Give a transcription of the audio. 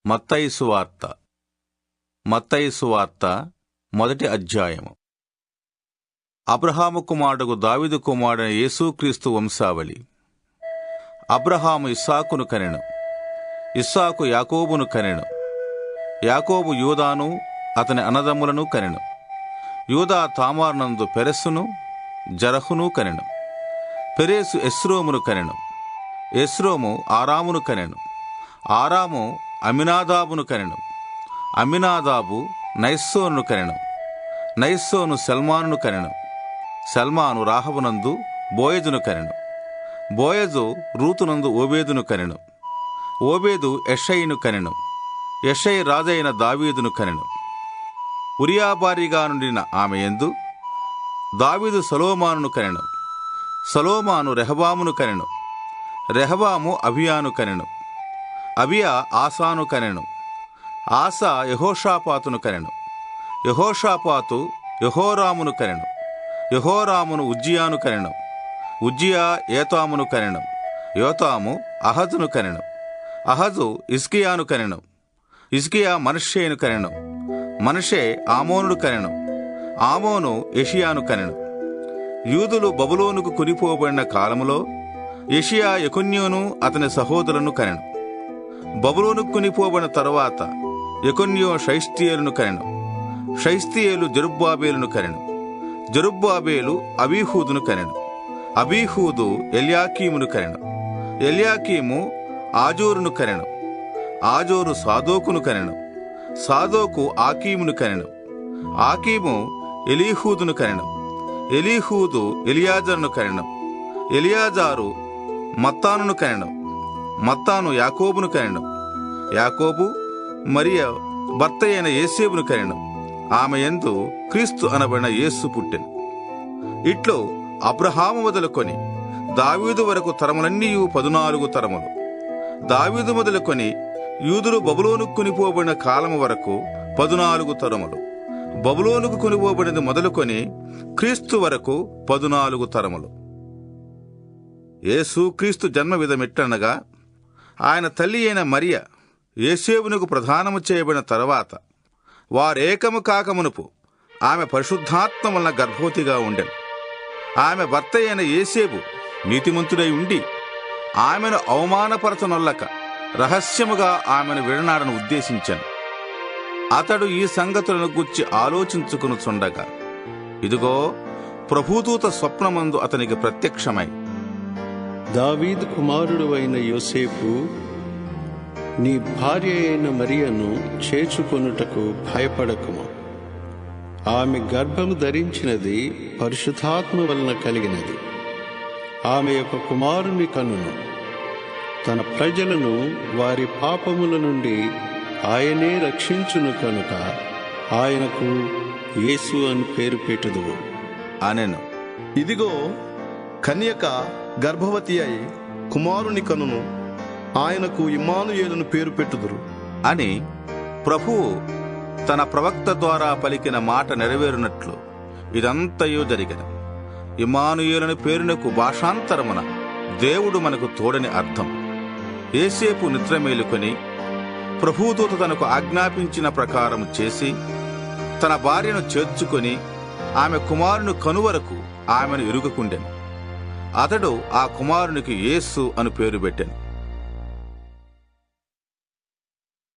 మత్తయి సువార్త మొదటి అధ్యాయము. అబ్రహాము కుమారుడు దావీదు కుమారుడైన యేసుక్రీస్తు వంశావళి. అబ్రహాము ఇస్సాకును కనెను, ఇస్సాకు యాకోబును కనెను, యాకోబు యూదాను అతని అన్నదమ్ములను కనెను. యూదా తామారునందు పెరెస్సును జరహును కనెను. పెరేసు ఎస్రోమును కనెను, ఎస్రోము ఆరామును కనెను, ఆరాము అమినాదాబును కనెను, అమినాదాబు నయస్సోనును కనెను, నయస్సోను సల్మానును కనెను, సల్మాను రాహబునందు బోయజును కనెను, బోయజు రూతునందు ఓబేదును కనెను, ఓబేదు యెషయిను కనెను, యెషయి రాజైన దావీదును కనెను. ఉరియా భార్యగా నుండిన ఆమె యందు దావీదు సొలొమోనును కనెను, సొలొమోను రెహబామును కనెను, రెహబాము అబియాను కనెను, అబియా ఆసాను కనెను, ఆసా యెహోషాపాతును కనెను, యెహోషాపాతు యెహోరామును కనెను, యెహోరామును ఉజ్జియాను కనెను, ఉజ్జియా యోతామును కనెను, యోతాము అహజును కనెను, అహజు హిజ్కియాను కనెను, హిజ్కియా మనష్షేను కనెను, మనష్షే ఆమోనును కనెను, ఆమోను యెషియాను కనెను. యూదులు బబులోనుకు కొనిపోబడిన కాలములో యెషియా యెకొన్యోను అతని సహోదరులను కనెను. బబులోనుకు కొనిపోబడిన తరువాత యెకొన్యో షయల్తీయేలును కనెను, షయల్తీయేలు జెరుబ్బాబేలును కనెను, జెరుబ్బాబేలు అబీహూదును కనెను, అబీహూదు ఎల్యాకీమును కనెను, ఎల్యాకీము ఆజోరును కనెను, ఆజోరు సాదోకును కనెను, సాదోకు ఆకీమును కనెను, ఆకీము ఎలీహూదును కనెను, ఎలీహూదు ఎలియాజరును కనెను, ఎలియాజారు మత్తానును కనెను, మత్తాను యాకోబును కనెను, యాకోబు మరియ భర్త అయిన యేసేపును కనెను, ఆమె యందు క్రీస్తు అనబడిన యేసు పుట్టెను. ఇట్లో అబ్రహాము మొదలుకొని దావీదు వరకు తరములన్నీ 14 తరములు. దావీదు మొదలుకొని యూదులు బబులోనుకు కొనిపోబడిన కాలము వరకు 14 తరములు. బబులోనుకు కొనిపోబడినది మొదలుకొని క్రీస్తు వరకు 14 తరములు. యేసు క్రీస్తు జన్మ విధమెట్టనగా, ఆయన తల్లి అయిన మరియ యేసేపునకు ప్రదానము చేయబడిన తరువాత వారేకము కాకమునుపు ఆమె పరిశుద్ధాత్మ వలన గర్భవతిగా ఉండెను. ఆమె భర్త అయిన యేసేపు నీతిమంతుడై ఉండి ఆమెను అవమానపరచనొల్లక రహస్యముగా ఆమెను విడనాడను ఉద్దేశించెను. అతడు ఈ సంగతులను గూర్చి ఆలోచించుకొనుచుండగా, ఇదిగో ప్రభుదూత స్వప్నమందు అతనికి ప్రత్యక్షమై, దావీదు కుమారుడు అయిన యోసేపు, నీ భార్య అయిన మరియను చేర్చుకొనుటకు భయపడకుము. ఆమె గర్భము ధరించినది పరిశుద్ధాత్మ వలన కలిగినది. ఆమె యొక్క కుమారుని కనును. తన ప్రజలను వారి పాపముల నుండి ఆయనే రక్షించును కనుక ఆయనకు యేసు అని పేరు పెట్టుదువు అనెను. ఇదిగో కన్యక గర్భవతి అయి కుమారుని కనును, ఆయనకు ఇమ్మానుయేలును పేరు పెట్టుదురు అని ప్రభువు తన ప్రవక్త ద్వారా పలికిన మాట నెరవేరునట్లు ఇదంతయు జరిగెను. ఇమ్మానుయేలుని పేరునకు భాషాంతరమున దేవుడు మనకు తోడని అర్థం. యేసేపు నిద్ర మేలుకొని ప్రభుదూత తనకు ఆజ్ఞాపించిన ప్రకారం చేసి తన భార్యను చేర్చుకొని ఆమె కుమారుని కనువరకు ఆమెను ఎరుగకుండెను. అతడు ఆ కుమారునికి యేసు అని పేరు పెట్టెను.